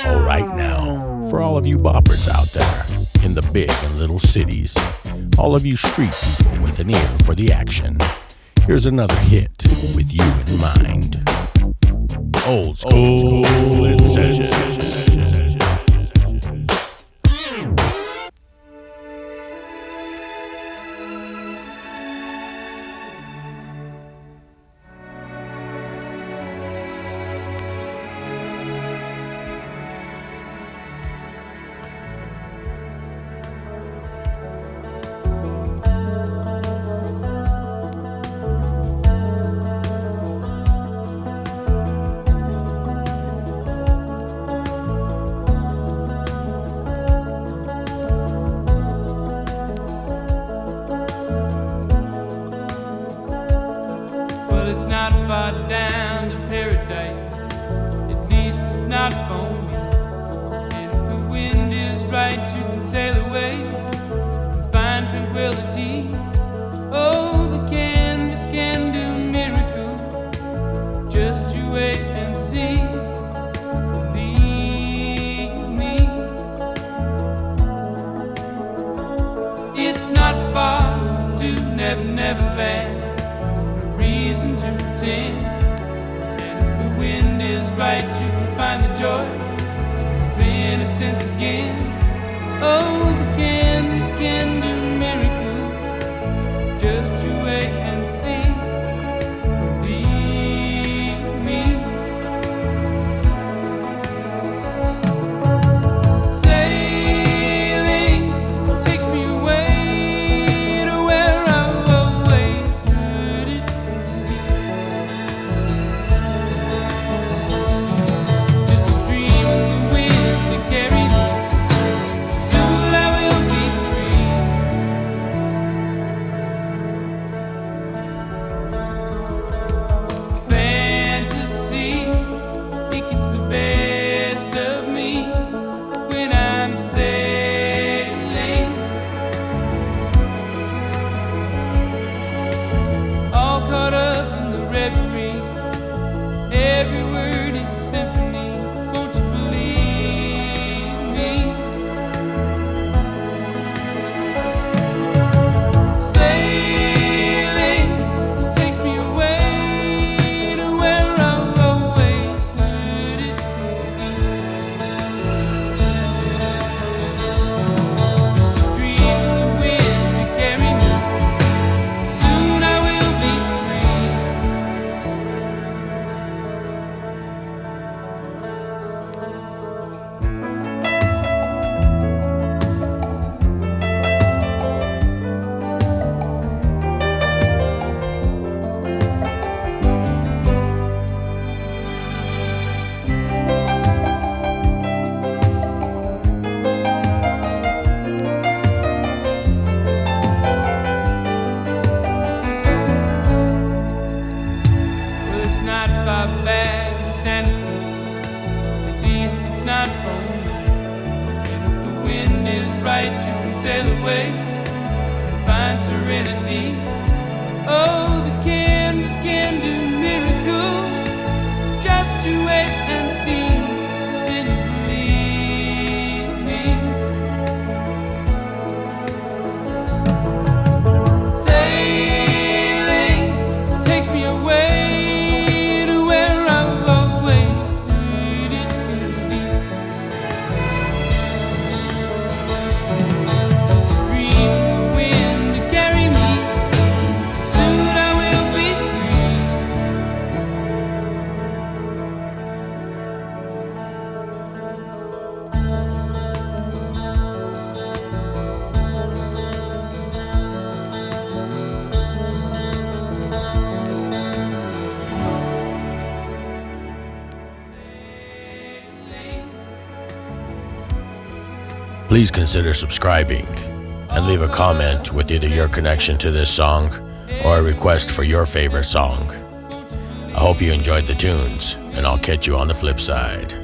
All right now, for all of you boppers out there in the big and little cities, all of you street people with an ear for the action, here's another hit with you in mind. Old school in session. It's not far down to paradise, at least it's not for me. And if the wind is right, you can sail away and find tranquility. Oh, the canvas can do miracles, just you wait and see. Believe me, it's not far to Never Never Land. Reason to pretend, and if the wind is right, you can find the joy of innocence again. Oh, the canvas can do miracles, just you wait and see. Believe me. Sailing takes me away to where I've always heard it. Every word is a symphony, won't you believe me? Sailing takes me away to where I've always heard it. Just a dream of the wind to carry me. Soon I will be free. Back to Santa Cruz, at least it's not for me. And if the wind is right, you can sail away and find serenity. Oh, the canvas can do miracles, just you wait and see. Then you believe me. Sailing takes me away. Please consider subscribing and leave a comment with either your connection to this song or a request for your favorite song. I hope you enjoyed the tunes, and I'll catch you on the flip side.